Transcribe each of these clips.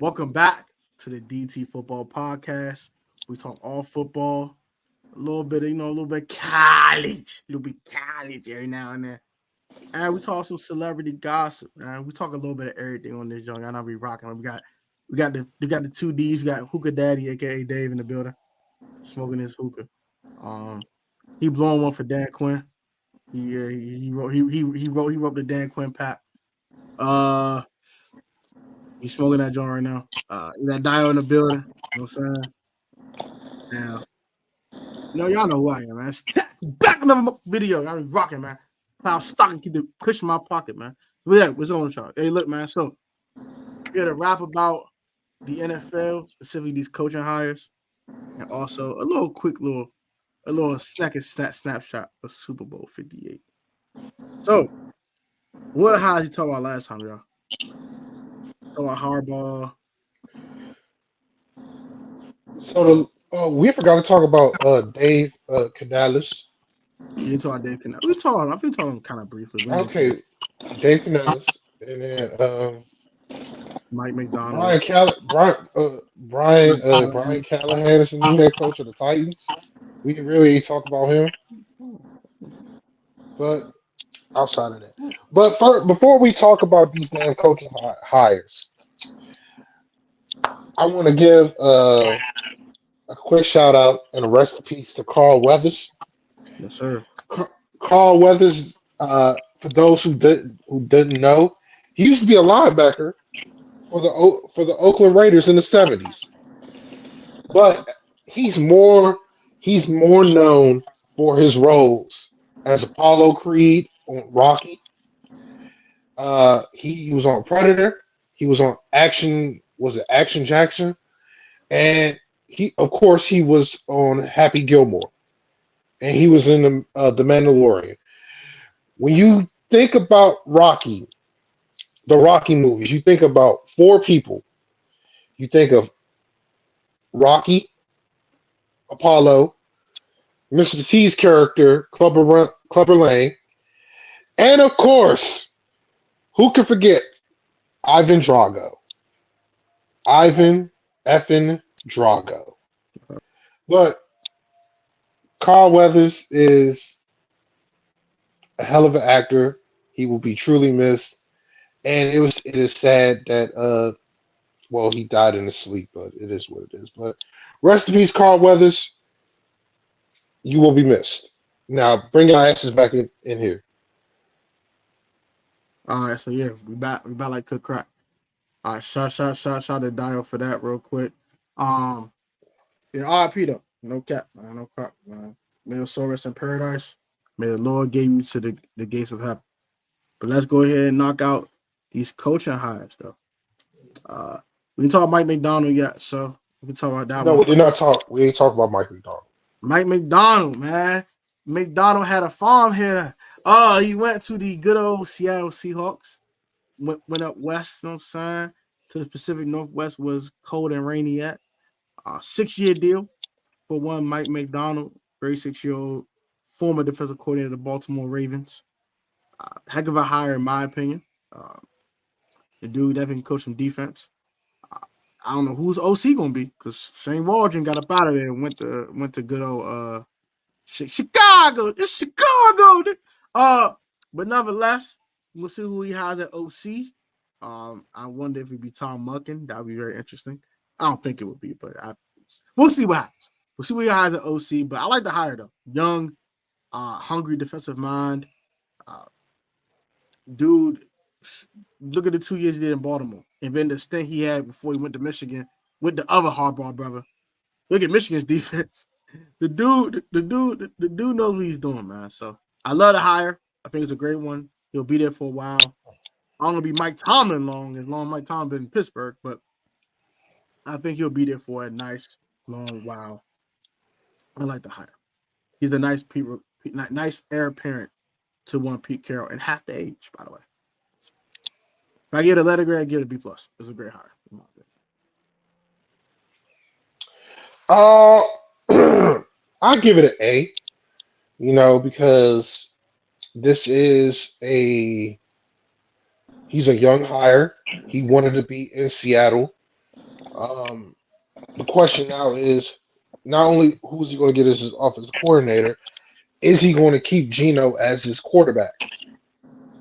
Welcome back to the DT Football Podcast. We talk all football, a little bit, a little bit college, every now and then. And we talk some celebrity gossip, man. We talk a little bit of everything on this joint. I know we rocking. We got the two D's. We got Hookah Daddy, aka Dave, in the building, smoking his hookah. He blowing one for Dan Quinn. He wrote the Dan Quinn pack. He's smoking that joint right now. We got Dio in the building. You know what I'm saying? Now, y'all know who I am, man. Back another video. I'm rocking, man. Cloud stocking, keep the cushion in my pocket, man. But yeah, what's on the chart? Hey, look, man. So we're gonna rap about the NFL, specifically these coaching hires, and also a little snapshot of Super Bowl 58. So, what highs you talk about last time, y'all? Talk about Harbaugh. So we forgot to talk about Dave Canales. You didn't talk about Dave Canales. I've been talking kind of briefly. Okay, Dave Canales, and then Mike McDonald. Brian Callahan is the new head coach of the Titans. We didn't really talk about him, but outside of that. But before we talk about these damn coaching hires, I want to give a quick shout out and a rest in peace to Carl Weathers. Yes, sir. Carl Weathers, for those who didn't know, he used to be a linebacker for the Oakland Raiders in the '70s. But he's more he's more known for his roles as Apollo Creed on Rocky. He was on Predator. He was on Action Jackson, and of course he was on Happy Gilmore, and he was in the Mandalorian. When you think about the Rocky movies, you think about four people. You think of Rocky, Apollo, Mr. T's character, Clubber Lang, and of course, who can forget Ivan Drago? Ivan effing Drago. But Carl Weathers is a hell of an actor. He will be truly missed. And it is sad that he died in his sleep, but it is what it is. But rest in peace, Carl Weathers. You will be missed. Now bring your asses back in here. All right, so yeah, we back like cook crack. All right, shout to Dio for that real quick. Yeah, RIP though. No cap, man. No crap, man. May your soul rest in paradise. May the Lord give you to the gates of heaven. But let's go ahead and knock out these coaching hires, though. We didn't talk Mike McDonald yet, so we can talk about that No, one. We ain't talk about Mike McDonald. Mike McDonald, man. McDonald had a farm here. He went to the good old Seattle Seahawks. Went up west, you know what I'm saying? To the Pacific Northwest was cold and rainy at. 6-year deal for one Mike McDonald, 36-year-old former defensive coordinator of the Baltimore Ravens. Heck of a hire, in my opinion. The dude definitely can coach some defense. I don't know who's OC gonna be because Shane Waldron got up out of there and went to good old Chicago. It's Chicago. But nevertheless, we'll see who he has at OC. I wonder if it'd be Tom Muckin. That would be very interesting. I don't think it would be, but we'll see what happens. We'll see what he has at OC. But I like the hire though. Young, hungry defensive mind. Dude, look at the 2 years he did in Baltimore, and then the stint he had before he went to Michigan with the other Harbaugh brother. Look at Michigan's defense. The dude knows what he's doing, man. So I love the hire. I think it's a great one. He'll be there for a while. I don't want to be Mike Tomlin as long as Mike Tomlin been in Pittsburgh, but I think he'll be there for a nice long while. I like the hire. He's a nice heir apparent to one Pete Carroll and half the age, by the way. So if I get a letter grade, I give it a B+. It's a great hire. I'll give it an A. Because this is he's a young hire. He wanted to be in Seattle. The question now is not only who's he going to get as his offensive coordinator, is he going to keep Geno as his quarterback?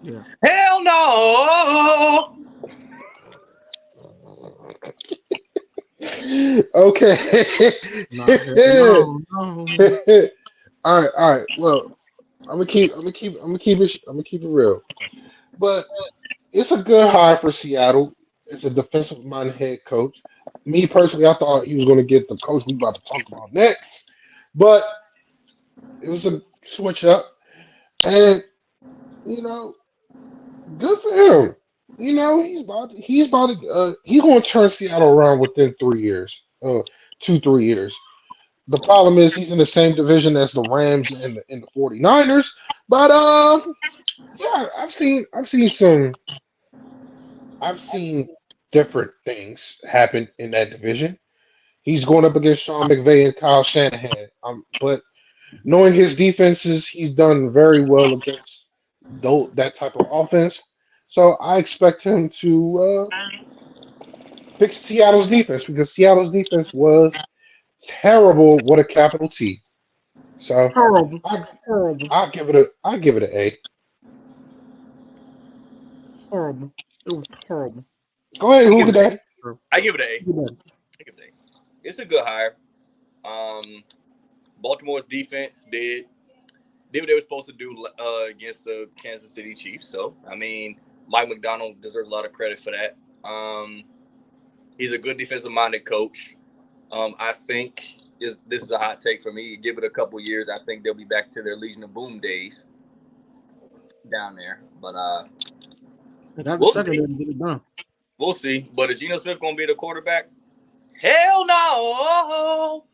Yeah. Hell no. Okay. No, no, no. All right. Well, I'm gonna keep it real. But it's a good hire for Seattle. It's a defensive minded head coach. Me personally, I thought he was going to get the coach we about to talk about next, but it was a switch up, and you know, good for him. You know, he's going to turn Seattle around within 3 years, 2 3 years. The problem is he's in the same division as the Rams and the 49ers, but yeah, I've seen different things happen in that division. He's going up against Sean McVay and Kyle Shanahan. But knowing his defenses, he's done very well against that type of offense. So I expect him to fix Seattle's defense because Seattle's defense was terrible with a capital T. So Horrible. I Horrible. I give it an A. Horrible. It was horrible. Go ahead, I who give could it that? I give it an A. Horrible. I give it an A. It's a good hire. Baltimore's defense did what they were supposed to do against the Kansas City Chiefs. So, I mean, Mike McDonald deserves a lot of credit for that. He's a good defensive-minded coach. I think this is a hot take for me. Give it a couple years, I think they'll be back to their Legion of Boom days down there. But I got the we'll second see. and get it done. We'll see. But is Geno Smith going to be the quarterback? Hell no.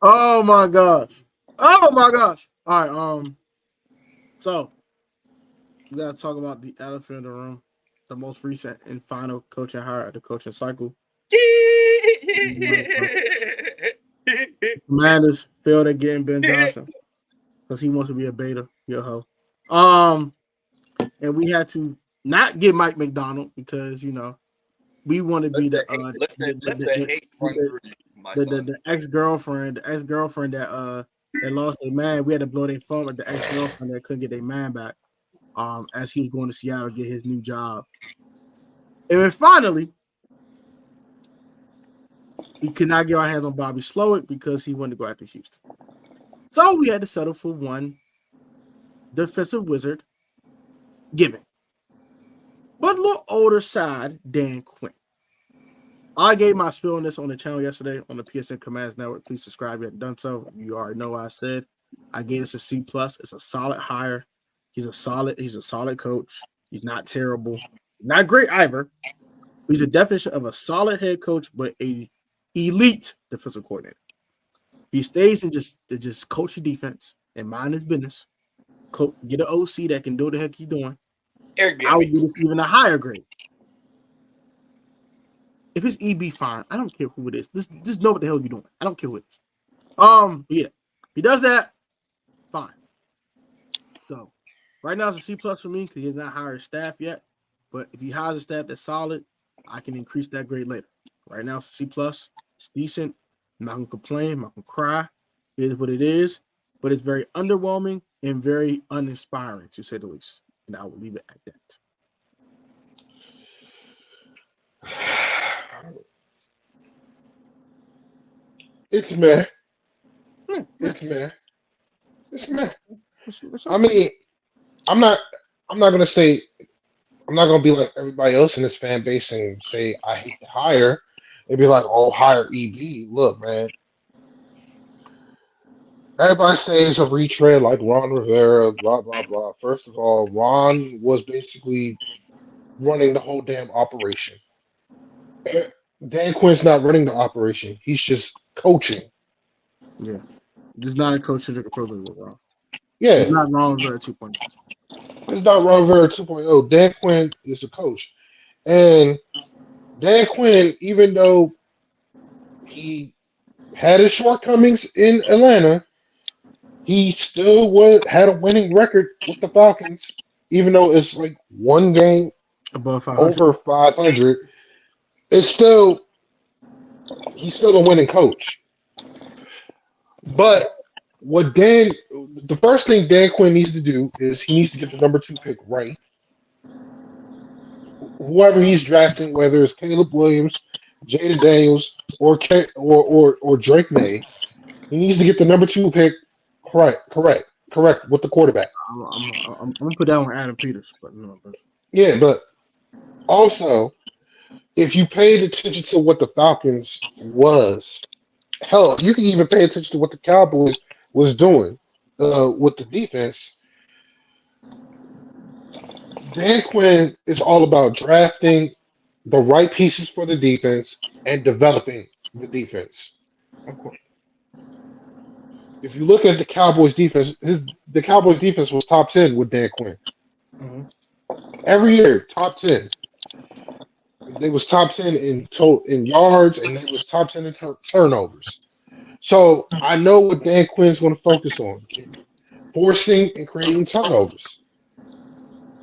Oh my gosh. Oh my gosh. All right. So we gotta talk about the elephant in the room, the most recent and final coaching hire of the coaching cycle. Commanders failed at getting Ben Johnson because he wants to be a beta, yo ho. And we had to not get Mike McDonald because we want to be the ex-girlfriend that lost their man. We had to blow their phone like the ex-girlfriend that couldn't get their man back. As he was going to Seattle to get his new job. And then finally, we could not get our hands on Bobby Slowick because he wanted to go after Houston. So we had to settle for one defensive wizard, given. But a little older side, Dan Quinn. I gave my spiel on this on the channel yesterday on the PSN Commands Network. Please subscribe if you haven't done so. You already know what I said. I gave this a C+. It's a solid hire. He's a solid coach. He's not terrible. Not great either. He's a definition of a solid head coach, but a elite defensive coordinator. If he stays and just coach the defense and mind his business, get an OC that can do what the heck he's doing, I would give this even a higher grade. If it's EB, fine. I don't care who it is. Just know what the hell you're doing. I don't care who it is. Yeah. He does that, fine. So right now it's a C+ for me because he has not hired staff yet. But if he hires a staff that's solid, I can increase that grade later. Right now it's a C+. It's decent. I'm not gonna complain. I'm not gonna cry. It is what it is. But it's very underwhelming and very uninspiring, to say the least. And I will leave it at that. It's meh. It's meh. It's meh. It's I okay. mean, I'm not gonna say I'm not gonna be like everybody else in this fan base and say I hate to hire. They'd be like, oh, hire EB. Look, man. Everybody says a retread like Ron Rivera, blah blah blah. First of all, Ron was basically running the whole damn operation. Dan Quinn's not running the operation. He's just coaching. Yeah. Just not a coach Cedric appropriate with Ron. Yeah. It's not Ron Rivera 2.0. It's not Ron Rivera 2.0. Dan Quinn is a coach. And Dan Quinn, even though he had his shortcomings in Atlanta, he still had a winning record with the Falcons, even though it's like one game. above 500. over 500, he's still a winning coach. But the first thing Dan Quinn needs to do is he needs to get the number 2 pick right. Whoever he's drafting, whether it's Caleb Williams, Jaden Daniels, or Drake May, he needs to get the number 2 pick correct with the quarterback. I'm gonna put that on Adam Peters, but no. But Yeah, but also if you paid attention to what the Falcons was, hell, you can even pay attention to what the Cowboys was doing with the defense. Dan Quinn is all about drafting the right pieces for the defense and developing the defense. of course, If you look at the Cowboys defense, the Cowboys defense was top 10 with Dan Quinn. Every year, top 10. They was top 10 in yards, and they was top 10 in turnovers. So I know what Dan Quinn's going to focus on, forcing and creating turnovers.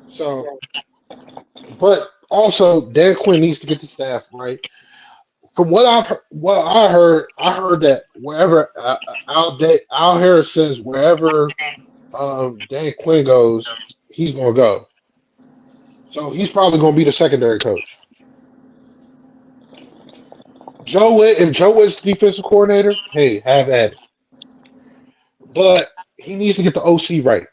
So, but also Dan Quinn needs to get the staff right. From what I heard that wherever Al Harris says wherever Dan Quinn goes, he's going to go. So he's probably going to be the secondary coach. If Joe Witt's defensive coordinator, hey, have at it. But he needs to get the OC right.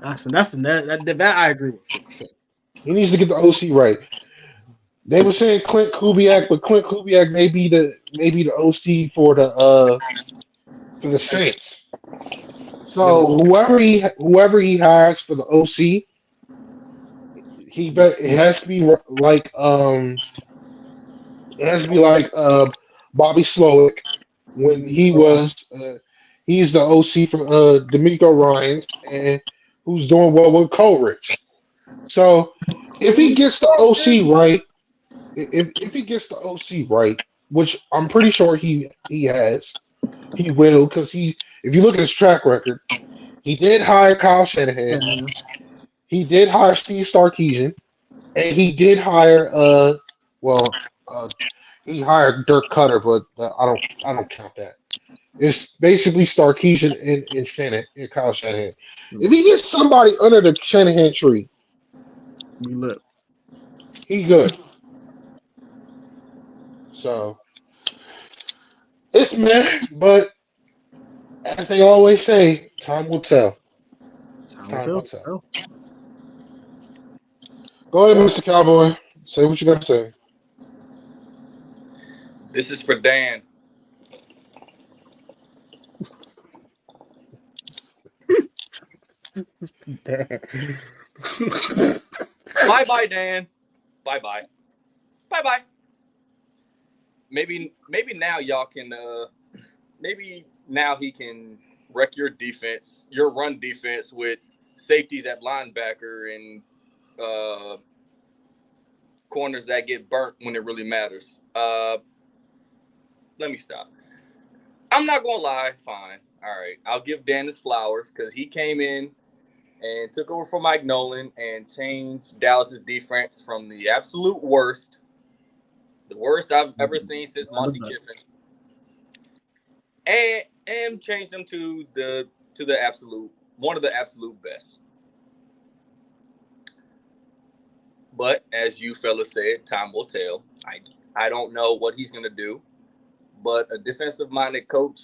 that I agree with for sure. He needs to get the OC right. They were saying Clint Kubiak, but Clint Kubiak may be the OC for the Saints. So whoever he hires for the OC, it has to be like Bobby Slowick when he's the OC for D'Amico Ryans and who's doing well with Coleridge. So if he gets the OC right, if he gets the OC right, which I'm pretty sure he will, because if you look at his track record, he did hire Kyle Shanahan, he did hire Steve Sarkisian, and he did hire he hired Dirk Cutter, but I don't count that. It's basically Sarkisian and Shannon and Kyle Shanahan. If he gets somebody under the Shanahan tree, he good. So it's meh, but as they always say, time will tell. Time will tell. Go ahead, Mr. Cowboy. Say what you got to say. This is for Dan. Bye, Dan. Bye. Maybe now y'all can. Maybe now he can wreck your defense, your run defense, with safeties at linebacker and corners that get burnt when it really matters. Let me stop. I'm not gonna lie. Fine. All right. I'll give Dan his flowers because he came in and took over for Mike Nolan and changed Dallas's defense from the absolute worst, the worst I've ever seen since Monty Kiffin, and changed them to the absolute, one of the absolute best. But as you fellas said, time will tell. I don't know what he's gonna do, but a defensive-minded coach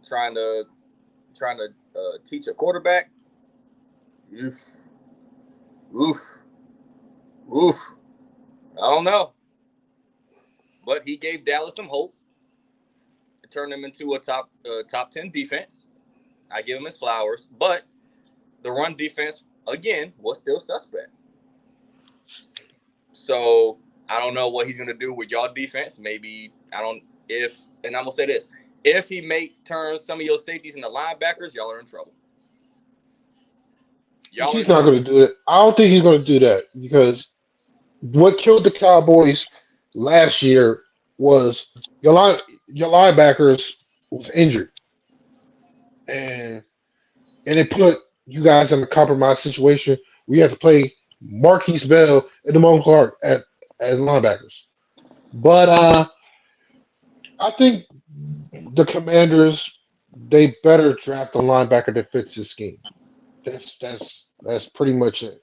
trying to teach a quarterback. Oof. I don't know. But he gave Dallas some hope. It turned them into a top 10 defense. I give him his flowers. But the run defense, again, was still suspect. So I don't know what he's going to do with y'all defense. Maybe, and I'm going to say this. If he turns some of your safeties into linebackers, y'all are in trouble. He's not going to do it. I don't think he's going to do that because what killed the Cowboys last year was your linebackers was injured, and it put you guys in a compromised situation where you have to play Marquise Bell, and Damone Clark at linebackers. But I think the Commanders they better draft a linebacker that fits his scheme. That's pretty much it.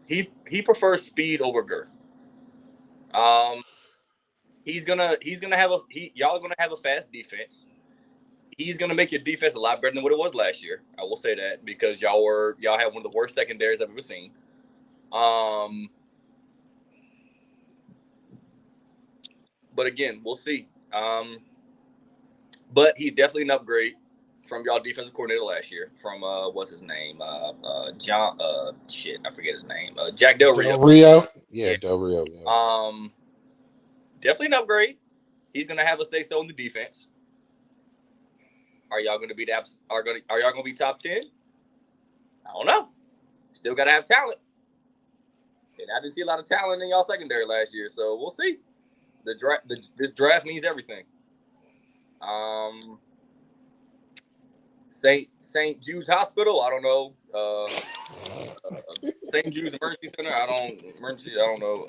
He prefers speed over girth. Um, he's gonna have y'all are gonna have a fast defense. He's gonna make your defense a lot better than what it was last year. I will say that because y'all had one of the worst secondaries I've ever seen. But again, we'll see. But he's definitely an upgrade from y'all defensive coordinator last year. From what's his name? John. I forget his name. Jack Del Rio. Del Rio. Yeah, Del Rio. Yeah. Definitely an upgrade. He's gonna have a say so in the defense. Are y'all gonna be are y'all gonna be top 10? I don't know. Still gotta have talent. And I didn't see a lot of talent in y'all secondary last year, so we'll see. This draft means everything. St. Jude's Hospital, I don't know. St. Jude's Emergency Center, I don't know.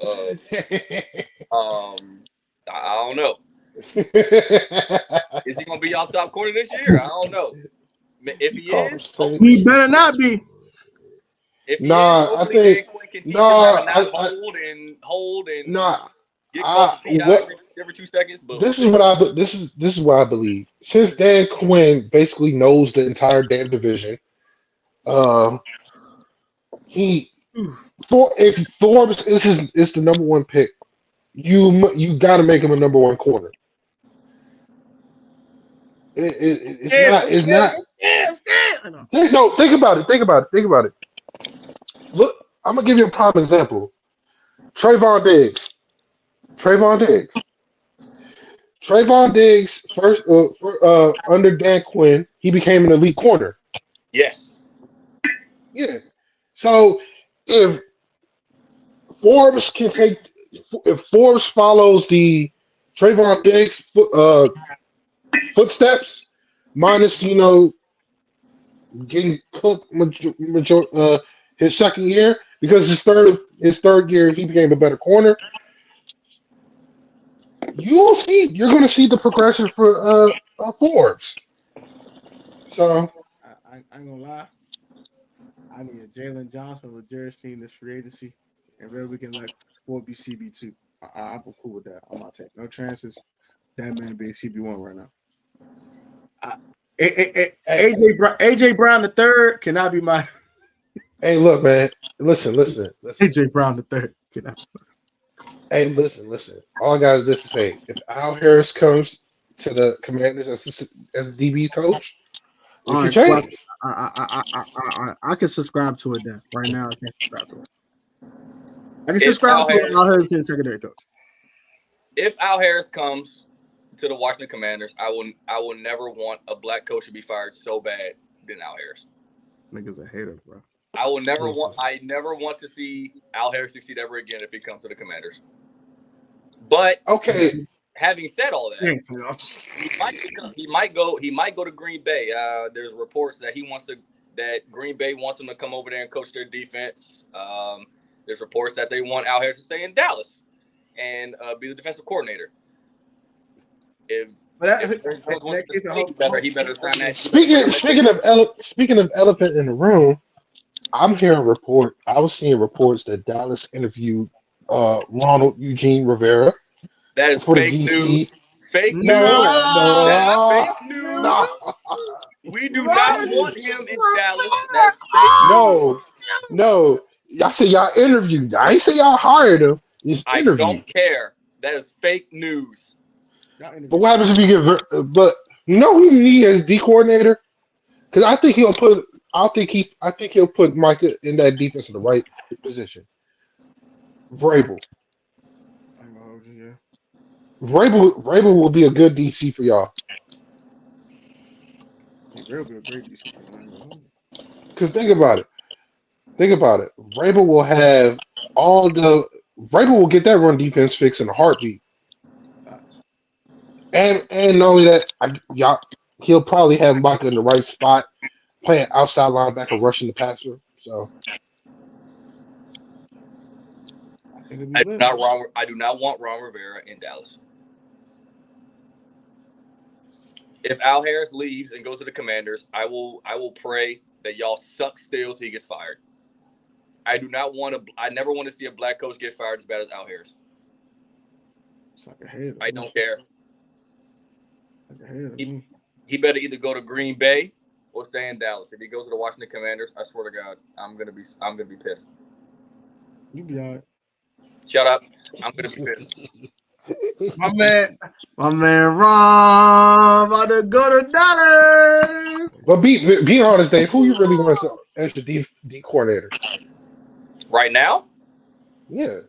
I don't know. Is he gonna be y'all top corner this year? I don't know. If he is, he better not be. If he is, I think can teach him how to not hold and get close to every 2 seconds. But this is what I believe. Since Dan Quinn basically knows the entire damn division, if Forbes is the number one pick, you got to make him a number one corner. It's not. No, think about it. Look, I'm gonna give you a prime example. Trayvon Diggs first under Dan Quinn, he became an elite corner. Yes. Yeah. So if Forbes follows the Trayvon Diggs footsteps, minus getting cooked his second year, because his third year he became a better corner. You're going to see the progression for Forbes. So I ain't gonna lie. I need a Jalen Johnson with Jerry Steen this free agency, and then we can let Ford be CB2. I'm cool with that. I'm not taking no chances. That man being CB1 right now. AJ Brown the third cannot be my. Hey, look, man. Listen. AJ Brown the third cannot. Hey, listen. All I got is this to say: if Al Harris comes to the Commanders as a DB coach, it can change. I can subscribe to it then. Right now, I can't subscribe to it. I can subscribe to Al Harris being secondary coach. If Al Harris comes to the Washington Commanders, I will never want a black coach to be fired so bad than Al Harris. Niggas a hater, bro. I never want to see Al Harris succeed ever again if he comes to the Commanders. But okay, having said all that, he might go to Green Bay. There's reports that that Green Bay wants him to come over there and coach their defense. There's reports that they want Al Harris to stay in Dallas and be the defensive coordinator. He better sign that. Speaking of elephant in the room, I was seeing reports that Dallas interviewed Ronald Eugene Rivera. That is fake news. Fake news. No. Fake news. No. We do not want him in Dallas. That's fake news. No. Y'all say y'all interviewed. I ain't say y'all hired him. I don't care. That is fake news. But what happens if you get? But who you need as D coordinator? Because I think he'll put Micah in that defense in the right position. Vrabel. Vrabel will be a good DC for y'all. Vrabel will be a great DC. Because think about it. Vrabel will get that run defense fixed in a heartbeat. And not only that, he'll probably have Micah in the right spot playing outside linebacker, rushing the passer. So It could be lit. I do not want Ron Rivera in Dallas. If Al Harris leaves and goes to the Commanders, I will pray that y'all suck still so he gets fired. I never want to see a black coach get fired as bad as Al Harris. I don't care. He better either go to Green Bay or stay in Dallas. If he goes to the Washington Commanders, I swear to God, I'm gonna be pissed. You be all right. Shut up. I'm gonna be pissed. My man Ron about to go to Dallas. but be honest, Dave, who you really want as your D coordinator? Right now? Yeah.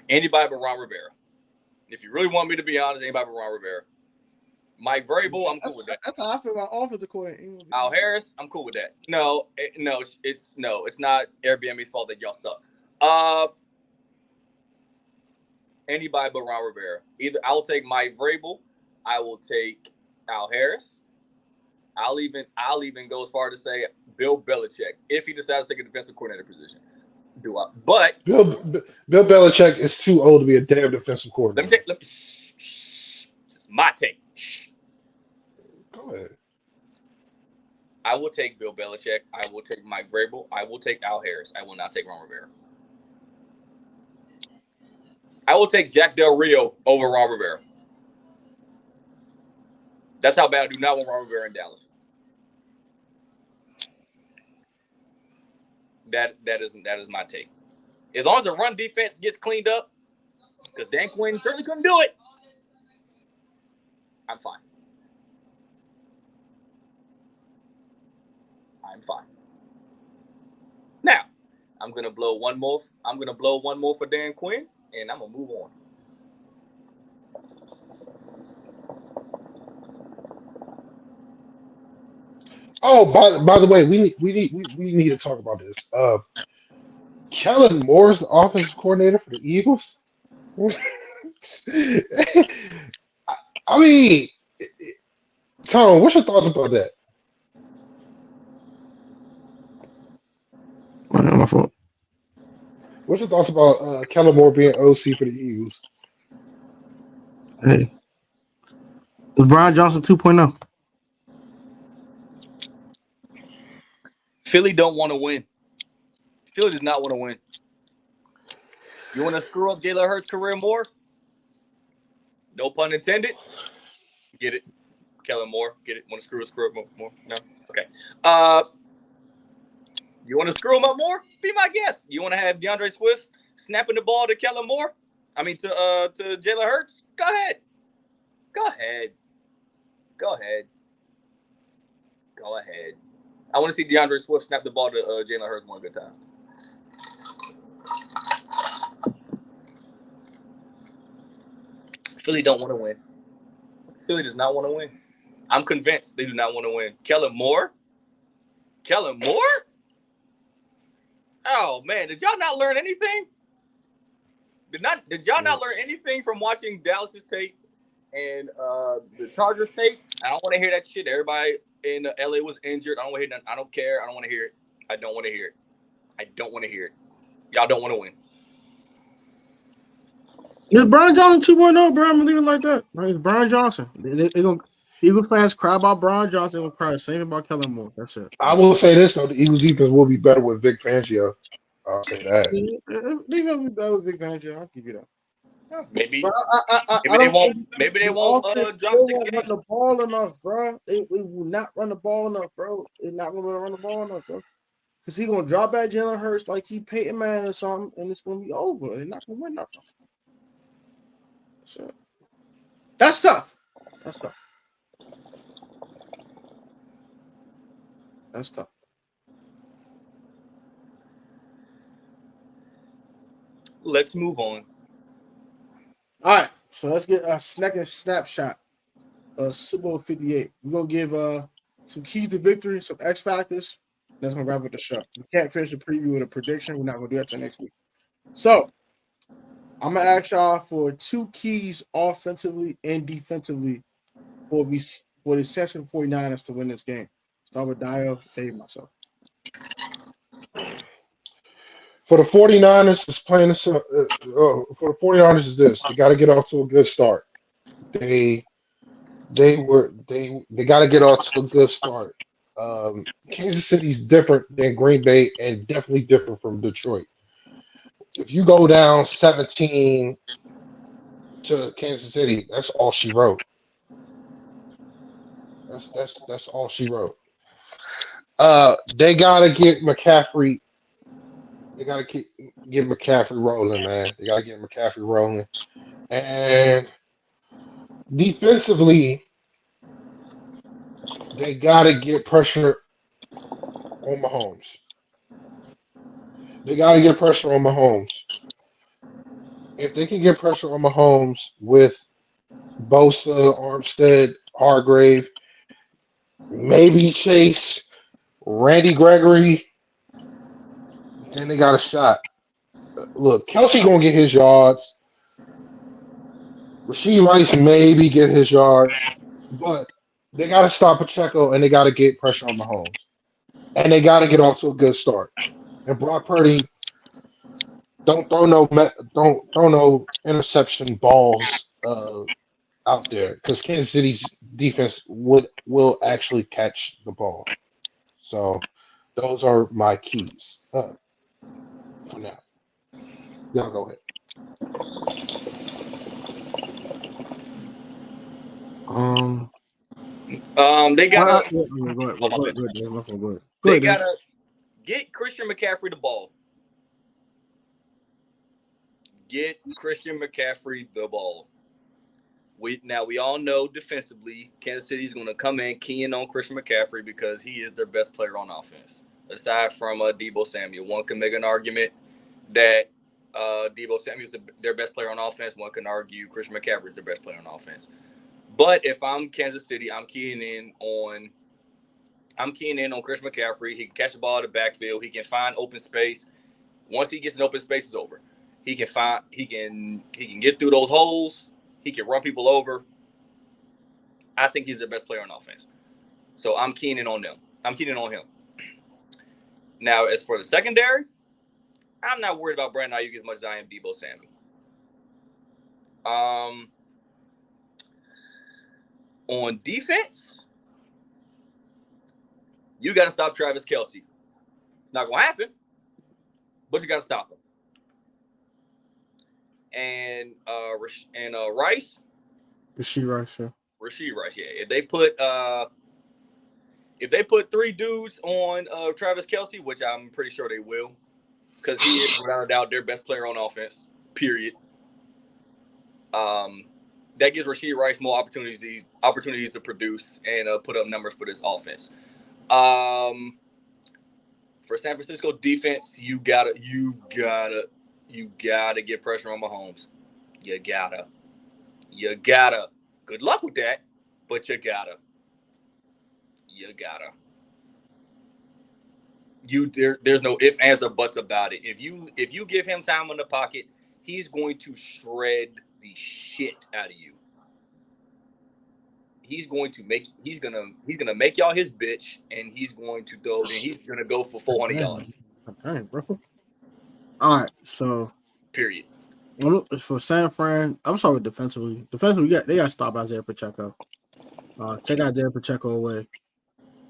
Anybody but Ron Rivera. If you really want me to be honest, anybody but Ron Rivera. Mike Vrabel, I'm cool with that. That's how I feel about offensive coordinator. Al Harris, I'm cool with that. No, it's not Airbnb's fault that y'all suck. Anybody but Ron Rivera. Either I will take Mike Vrabel, I will take Al Harris. I'll even go as far to say Bill Belichick if he decides to take a defensive coordinator position. But Bill Belichick is too old to be a damn defensive coordinator. Let me it's my take. Go ahead. I will take Bill Belichick. I will take Mike Vrabel. I will take Al Harris. I will not take Ron Rivera. I will take Jack Del Rio over Ron Rivera. That's how bad I do not want Ron Rivera in Dallas. That is my take. As long as the run defense gets cleaned up, because Dan Quinn certainly couldn't do it, I'm fine. I'm fine. Now, I'm gonna blow one more for Dan Quinn, and I'm gonna move on. Oh, by the way, we need to talk about this. Kellen Moore's the offensive coordinator for the Eagles. I mean, Tom, what's your thoughts about that? My fault. What's your thoughts about Kellen Moore being OC for the Eagles? Hey, LeBron Johnson 2.0. Philly don't want to win. Philly does not want to win. You want to screw up Jalen Hurts' career more? No pun intended. Get it? Kellen Moore. Get it? Want to screw up more? No? Okay. You want to screw him up more? Be my guest. You want to have DeAndre Swift snapping the ball to Kellen Moore? I mean, to Jalen Hurts? Go ahead. Go ahead. Go ahead. Go ahead. I want to see DeAndre Swift snap the ball to Jalen Hurts one good time. Philly don't want to win. Philly does not want to win. I'm convinced they do not want to win. Kellen Moore? Kellen Moore? Oh, man. Did y'all not learn anything? Did y'all not learn anything from watching Dallas's tape and the Chargers tape? I don't want to hear that shit. Everybody in LA was injured. I don't want to hear that. I don't care. I don't want to hear it. I don't want to hear it. I don't want to hear it. Y'all don't want to win. It's Brian Johnson 2.0, bro. I'm gonna leave it like that. Right? It's Brian Johnson. Eagle fans cry about Brian Johnson. They will cry the same about Kellen Moore. That's it. I will say this though: the Eagles defense will be better with Vic Fangio. I'll say that. They gonna be better with Vic Fangio. I'll give you that. Maybe. Maybe they won't drop 6 games. Run the ball enough, bro. They will not run the ball enough, bro. They're not gonna be able to run the ball enough, bro. Because he's gonna drop back Jalen Hurts like he Peyton Manning or something, and it's gonna be over. They're not gonna win nothing. So that's tough. That's tough. That's tough. Let's move on. All right, so let's get a second snapshot of Super Bowl 58. We're gonna give some keys to victory, some X factors. That's gonna wrap up the show. We can't finish the preview with a prediction. We're not gonna do that till next week. So I'm gonna ask y'all for 2 keys offensively and defensively for the section 49ers to win this game. Start with Dio, Dave, myself. For the 49ers, is playing this. For the 49ers, is this: they got to get off to a good start. They got to get off to a good start. Kansas City's different than Green Bay and definitely different from Detroit. If you go down 17 to Kansas City, that's all she wrote. That's all she wrote. They gotta get McCaffrey. They gotta get McCaffrey rolling, man. They gotta get McCaffrey rolling. And defensively, they gotta get pressure on Mahomes. They gotta get pressure on Mahomes. If they can get pressure on Mahomes with Bosa, Armstead, Hargrave, maybe Chase, Randy Gregory, then they got a shot. Look, Kelsey gonna get his yards. Rasheed Rice maybe get his yards, but they got to stop Pacheco and they got to get pressure on Mahomes, and they got to get off to a good start. And Brock Purdy, don't throw no interception balls out there because Kansas City's defense will actually catch the ball. So those are my keys for now. Y'all go ahead. They gotta. Go ahead. They gotta get Christian McCaffrey the ball. Get Christian McCaffrey the ball. We all know defensively, Kansas City is going to come in keying on Christian McCaffrey because he is their best player on offense. Aside from Deebo Samuel, one can make an argument that Deebo Samuel is their best player on offense. One can argue Christian McCaffrey is their best player on offense. But if I'm Kansas City, I'm keying in on Christian McCaffrey. He can catch the ball in the backfield. He can find open space. Once he gets an open space, it's over. He can get through those holes. He can run people over. I think he's their best player on offense. So I'm keying in on them. I'm keying in on him. Now, as for the secondary, I'm not worried about Brandon Ayuk as much as I am Deebo Samuel. On defense, you got to stop Travis Kelce. It's not going to happen, but you got to stop him. And Rice. Rasheed Rice, yeah. Rasheed Rice, yeah. If they put three dudes on Travis Kelce, which I'm pretty sure they will, because he is without a doubt their best player on offense, period. That gives Rasheed Rice more opportunities to produce and put up numbers for this offense. For San Francisco defense, you gotta get pressure on Mahomes. You gotta. Good luck with that, but you gotta. There's no ifs, ands, or buts about it. If you give him time in the pocket, he's going to shred the shit out of you. He's gonna make y'all his bitch, and he's going to throw. And he's gonna go for 400 yards. Okay, bro. All right, so period. For San Fran, I'm sorry. Defensively, they got to stop Isaiah Pacheco. Take Isaiah Pacheco away,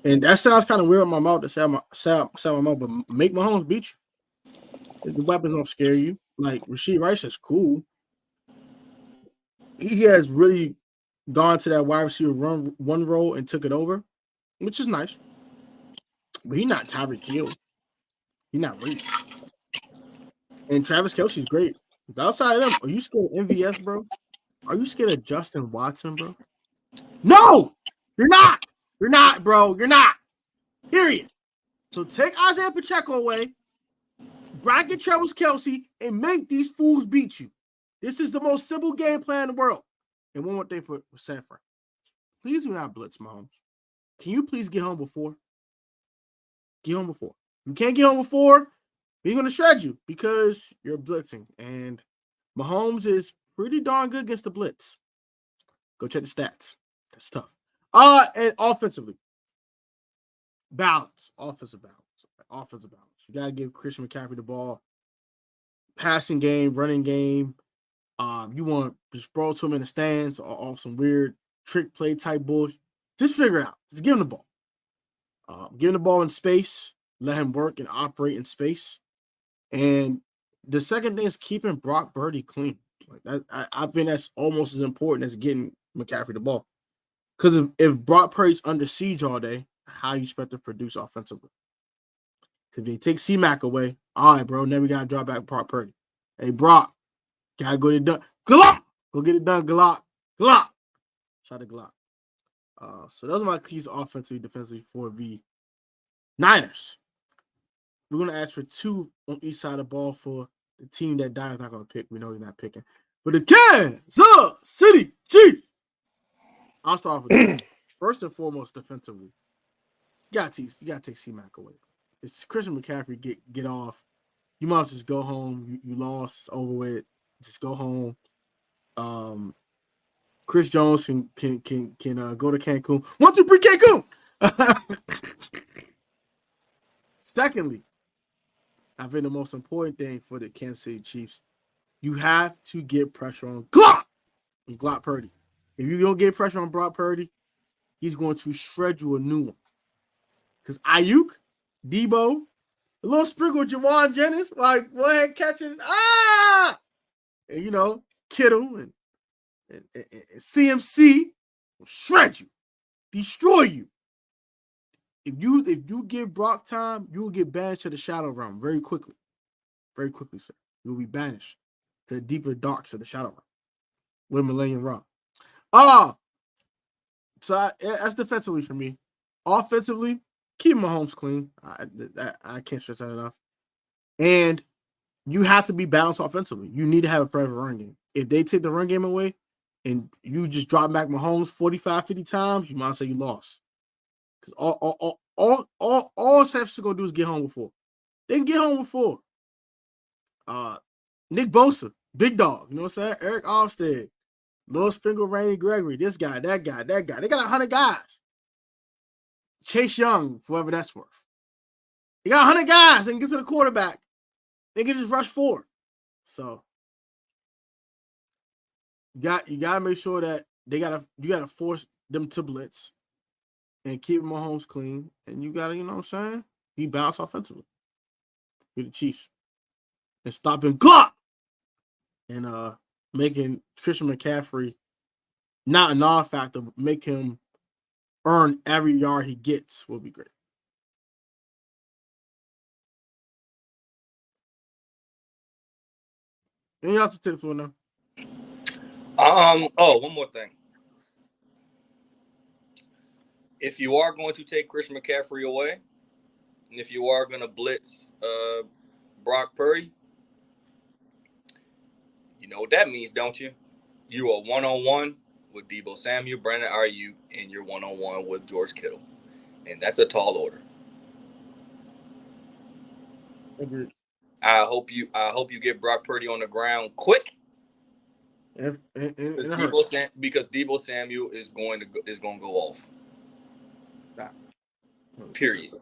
and that sounds kind of weird in my mouth to say my mouth, but make Mahomes beat you. The weapons don't scare you. Like Rasheed Rice is cool. He has really gone to that wide receiver one role and took it over, which is nice. But he's not Tyreek Hill. He's not great. And Travis Kelce's great. But outside of them, are you scared of MVS, bro? Are you scared of Justin Watson, bro? No! You're not! You're not, bro. You're not. Period. So take Isaiah Pacheco away, bracket Travis Kelce, and make these fools beat you. This is the most simple game plan in the world. And one more thing for San Fran. Please do not blitz Mahomes. Can you please get home before? Get home before. If you can't get home before, we're going to shred you because you're blitzing. And Mahomes is pretty darn good against the blitz. Go check the stats. That's tough. And offensively, balance, offensive balance. You gotta give Christian McCaffrey the ball. Passing game, running game. You want to just throw to him in the stands or off some weird trick play type bullshit. Just figure it out. Just give him the ball. Give him the ball in space. Let him work and operate in space. And the second thing is keeping Brock Purdy clean. Like that, I think that's almost as important as getting McCaffrey the ball. Because if Brock Purdy's under siege all day, how you expect to produce offensively? Because they take C-Mac away. All right, bro. Now we got to drop back Brock Purdy. Hey, Brock. Gotta go get it done. Glock! Go get it done, Glock. Glock! Shout out to Glock. So those are my keys offensively, defensively for the Niners. We're going to ask for 2 on each side of the ball for the team that Dion's not going to pick. We know he's not picking. But the Kansas City Chiefs. I'll start off with that. First and foremost, defensively. You got to take C-Mac away. It's Christian McCaffrey get off. You might just go home. You lost. It's over with. Just go home. Chris Jones can go to Cancun. 1, 2, 3, Cancun. Secondly, I think the most important thing for the Kansas City Chiefs, you have to get pressure on Glock Purdy. If you don't get pressure on Brock Purdy, he's going to shred you a new one. Because Ayuk, Debo, a little sprinkle of Jawan Jennings, like go ahead catching and Kittle and CMC will shred you, destroy you. If you give Brock time, you will get banished to the shadow realm very quickly. Very quickly, sir. You will be banished to the deeper darks of the shadow realm with Millennium Rock. So that's defensively for me. Offensively, keep Mahomes clean. I can't stress that enough. And you have to be balanced offensively. You need to have a threat of a run game. If they take the run game away and you just drop back Mahomes 45, 50 times, you might say you lost. Because all San going to do is get home with 4. They can get home with 4. Nick Bosa, big dog. You know what I'm saying? Eric Armstead, Lil Sprinkle, Randy Gregory, this guy, that guy. They got 100 guys. Chase Young, for whatever that's worth. They got 100 guys. They can get to the quarterback. They can just rush 4. So you gotta make sure that you gotta force them to blitz and keep Mahomes clean. And you gotta, you know what I'm saying? Be balanced offensively with the Chiefs. And stopping Glock and making Christian McCaffrey not a non-factor, but make him earn every yard he gets will be great. And you have to take the floor now. One more thing. If you are going to take Christian McCaffrey away, and if you are going to blitz Brock Purdy, you know what that means, don't you? You are one-on-one with Deebo Samuel, Brandon Ayuk, and you're one-on-one with George Kittle. And that's a tall order. Agreed. I hope you get Brock Purdy on the ground quick. Because Deebo Samuel is going to go off. Period.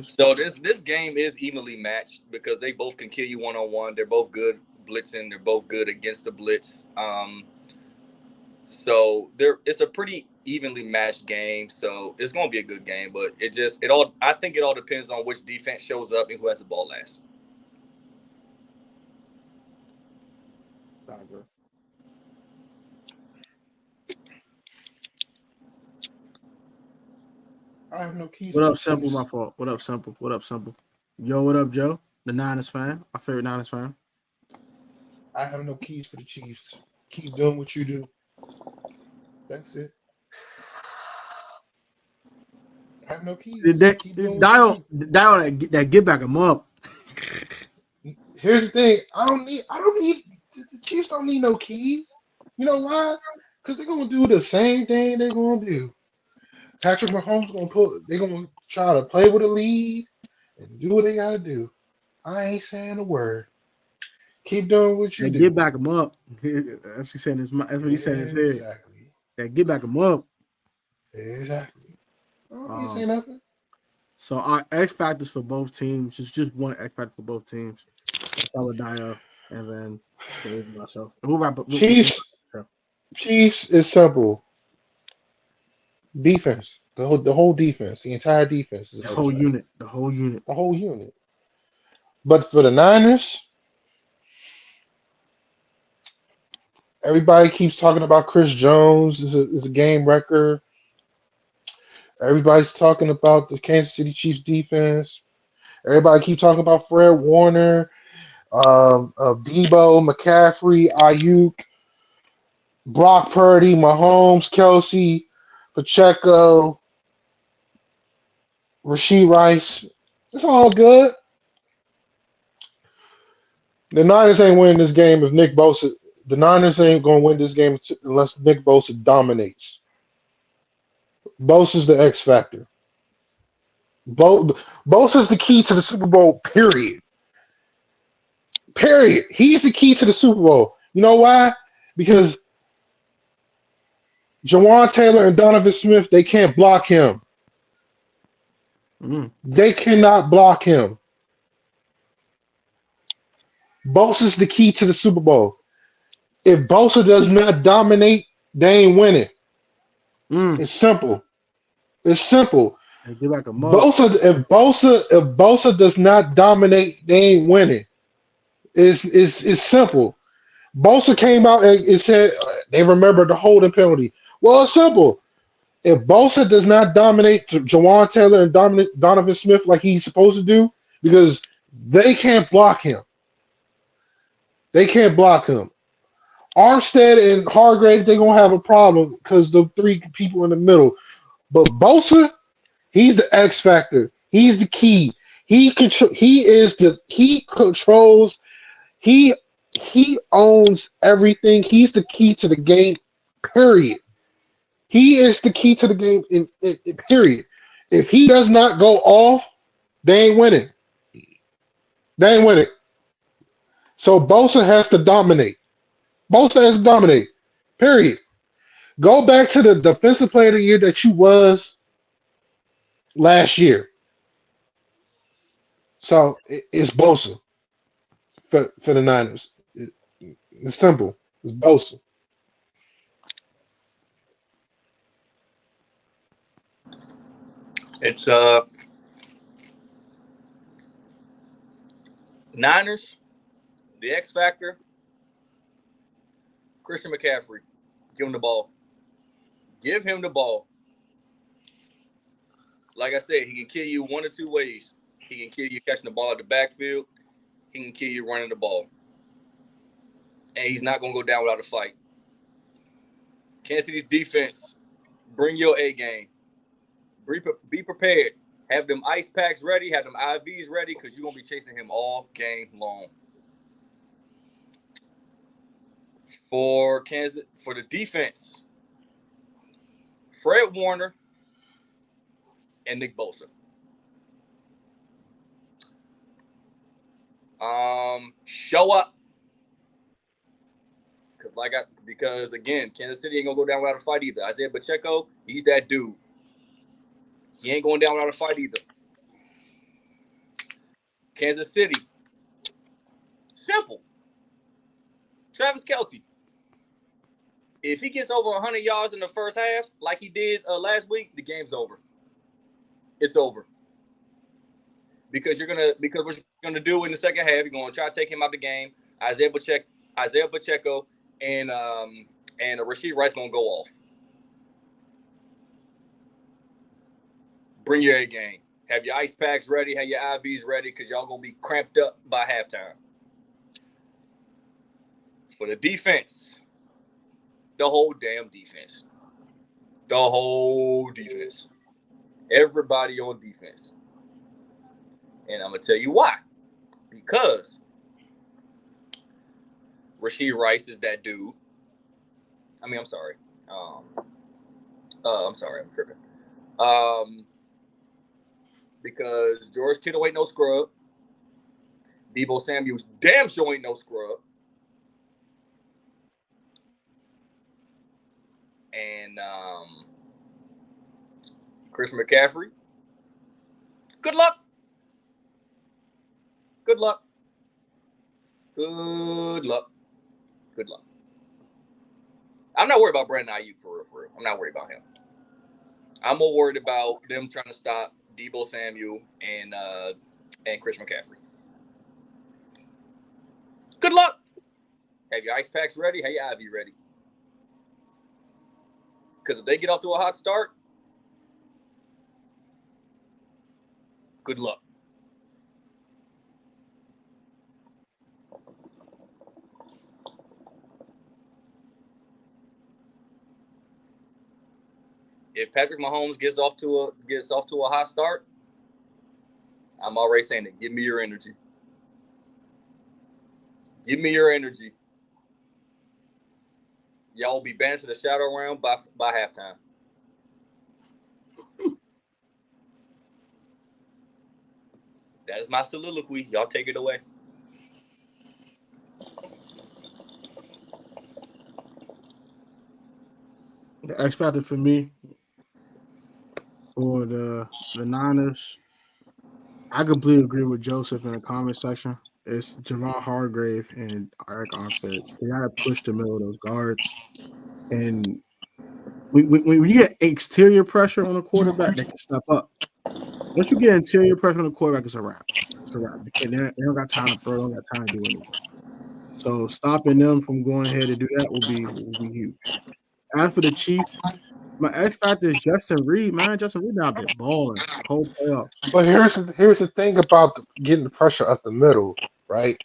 So this game is evenly matched because they both can kill you one-on-one. They're both good blitzing. They're both good against the blitz. So it's a pretty evenly matched game. So it's going to be a good game. But I think it all depends on which defense shows up and who has the ball last. I have no keys. What up, Simple? My fault. What up, Simple? Yo, what up, Joe? The Niners fan. My favorite Niners fan. I have no keys for the Chiefs. Keep doing what you do. That's it. I have no keys. Dial that get back him up. Here's the thing. I don't need the Chiefs don't need no keys. You know why? Because they're gonna do the same thing they're gonna do. Patrick Mahomes they're gonna try to play with a lead and do what they gotta do. I ain't saying a word. Keep doing what you do. Get back him up. That's what he's saying. That's what he's saying in his head. Exactly. That get back him up. Exactly. Oh, he say nothing. So our X factors for both teams, just one X factor for both teams. Saladaya, and then Dave and myself. And we'll wrap up. Chiefs. Chiefs is simple. Defense. The whole defense. The entire defense is The X whole factor. unit. The whole unit. The whole unit. But for the Niners, everybody keeps talking about Chris Jones is a game record. Everybody's talking about the Kansas City Chiefs defense. Everybody keeps talking about Fred Warner, Debo, McCaffrey, Ayuk, Brock Purdy, Mahomes, Kelsey, Pacheco, Rasheed Rice. It's all good. The Niners ain't winning this game if Nick Bosa. The Niners ain't going to win this game unless Nick Bosa dominates. Bosa's the X factor. Bosa's the key to the Super Bowl. Period. Period. He's the key to the Super Bowl. You know why? Because Jawan Taylor and Donovan Smith, they can't block him. They cannot block him. Bosa's the key to the Super Bowl. If Bosa does not dominate, they ain't winning. It's simple. It's simple. And get like a mug. If Bosa does not dominate, they ain't winning. It's simple. Bosa came out and said they remembered the holding penalty. Well, it's simple. If Bosa does not dominate Jawan Taylor and Donovan Smith like he's supposed to do, because they can't block him. They can't block him. Armstead and Hargrave, they're gonna have a problem because the three people in the middle. But Bosa, he's the X factor. He's the key. He controls. He owns everything. He's the key to the game. Period. He is the key to the game. In period. If he does not go off, they ain't winning. They ain't winning. So Bosa has to dominate. Bosa has to dominate. Period. Go back to the defensive player of the year that you was last year. So it's Bosa for the Niners. It's simple. It's Bosa. It's Niners, the X factor, Christian McCaffrey. Give him the ball. Give him the ball. Like I said, he can kill you one or two ways. He can kill you catching the ball at the backfield. He can kill you running the ball. And he's not going to go down without a fight. Kansas City's defense, bring your A game. Be prepared. Have them ice packs ready. Have them IVs ready because you're going to be chasing him all game long. For the defense, Fred Warner and Nick Bosa. Show up. Because again, Kansas City ain't gonna go down without a fight either. Isaiah Pacheco, he's that dude. He ain't going down without a fight either. Kansas City, simple. Travis Kelce. If he gets over 100 yards in the first half, like he did last week, the game's over. It's over. Because what you're gonna do in the second half, you're gonna try to take him out of the game. Isaiah Pacheco, and Rasheed Rice gonna go off. Bring your A game. Have your ice packs ready. Have your IVs ready because y'all gonna be cramped up by halftime. For the defense, the whole damn defense. The whole defense. Everybody on defense. And I'm gonna tell you why. Because Rasheed Rice is that dude. I'm sorry. I'm sorry, I'm tripping. Because George Kittle ain't no scrub. Deebo Samuel's damn sure ain't no scrub. And Christian McCaffrey. Good luck. Good luck. Good luck. Good luck. I'm not worried about Brandon Ayuk for real. I'm not worried about him. I'm more worried about them trying to stop Deebo Samuel and Christian McCaffrey. Good luck. Have your ice packs ready? Have your IV ready? Because if they get off to a hot start, good luck. If Patrick Mahomes gets off to a hot start, I'm already saying that. Give me your energy. Give me your energy. Y'all will be banished to the shadow realm by halftime. That is my soliloquy. Y'all take it away. The X factor for me for the Niners, I completely agree with Joseph in the comment section. It's Javon Hargrave and Eric Armstead. They got to push the middle of those guards. And when you get exterior pressure on the quarterback, they can step up. Once you get interior pressure on the quarterback, it's a wrap. It's a wrap. They don't got time to throw. They don't got time to do anything. So stopping them from going ahead to do that will be huge. As for the Chiefs, my X factor is Justin Reed, man. Justin Reed out there balling the whole playoffs. But here's the thing about getting the pressure up the middle, right?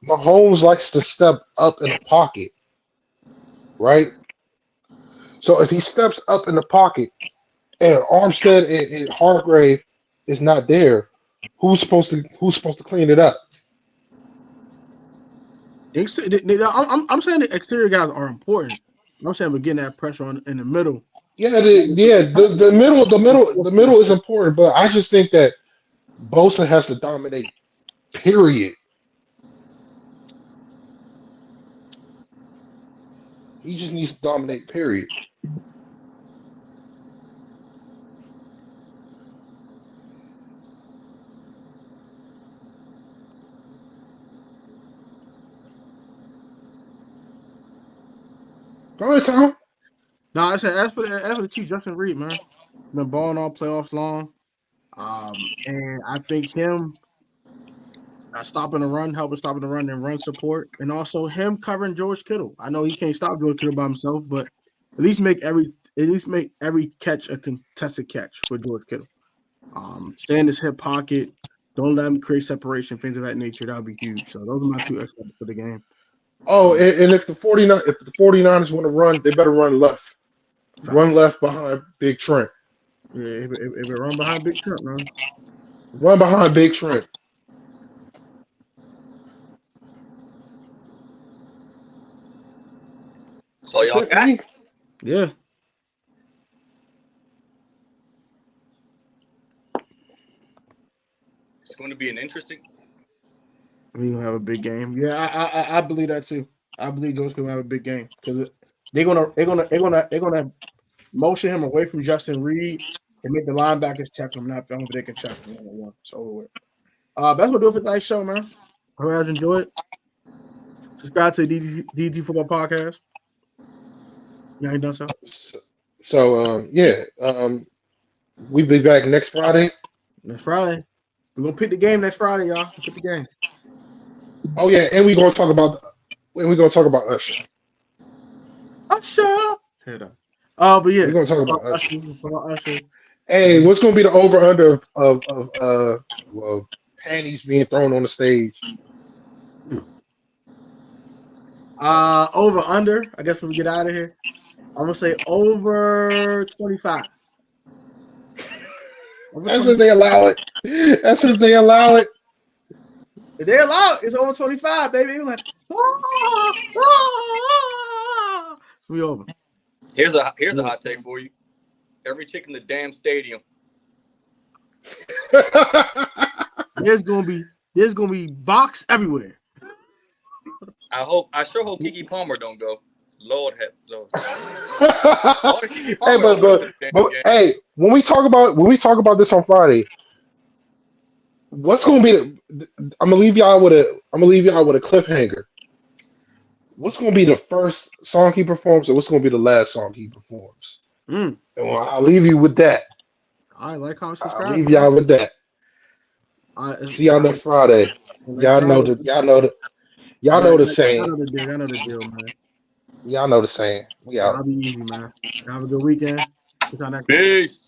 Mahomes likes to step up in the pocket, right? So if he steps up in the pocket and Armstead and Hargrave is not there, who's supposed to clean it up? I'm saying the exterior guys are important. I'm saying we're getting that pressure on in the middle. Yeah, the middle is important, but I just think that Bosa has to dominate. Period. He just needs to dominate. Period. Go ahead, Tom. No, I said as for the Chiefs, Justin Reed, man, been balling all playoffs long. And I think him stopping the run, helping stopping the run and run support, and also him covering George Kittle. I know he can't stop George Kittle by himself, but at least make every catch a contested catch for George Kittle. Stay in his hip pocket. Don't let him create separation, things of that nature. That would be huge. So those are my two extras for the game. Oh, and if the 49ers want to run, they better run left. Facts. Run left behind Big Trent. Yeah, if it run behind Big Trent, man. Run behind Big Trent. So y'all got? Yeah. It's going to be an interesting. We're gonna have a big game. Yeah, I believe that too. I believe George gonna have a big game because they're gonna motion him away from Justin Reed and make the linebackers check him. Not if they can check him 1-on-1. It's over with. That's what we'll do for tonight's show, man. Hope you guys enjoy it. Subscribe to the DDT Football Podcast. Yeah, you done so? So we'll be back next Friday. Next Friday. We're gonna pick the game next Friday, y'all. Pick the game. Oh yeah, and we're gonna talk about Usher. Usher. But yeah, we're gonna talk about Usher. Hey, what's gonna be the over under of panties being thrown on the stage? Over under. I guess when we get out of here, I'm gonna say over 25. That's if they allow it. That's if they allow it. If they allow it, it's over 25, baby. It's like, it's gonna be over. Here's a hot take for you. Every chick in the damn stadium. There's gonna be box everywhere. I sure hope Keke Palmer don't go. Lord have Lord. Hey, but hey, when we talk about this on Friday, what's going to be? I'm gonna leave y'all with a cliffhanger. What's going to be the first song he performs, and what's going to be the last song he performs? Mm. And I'll leave you with that. I like how it's I'll described. leave y'all with that. See y'all next Friday. Y'all know the saying. Y'all know the deal. Y'all know the deal, man. Y'all know the saying. We out. Y'all be easy, man. Have a good weekend. Till next time. Peace.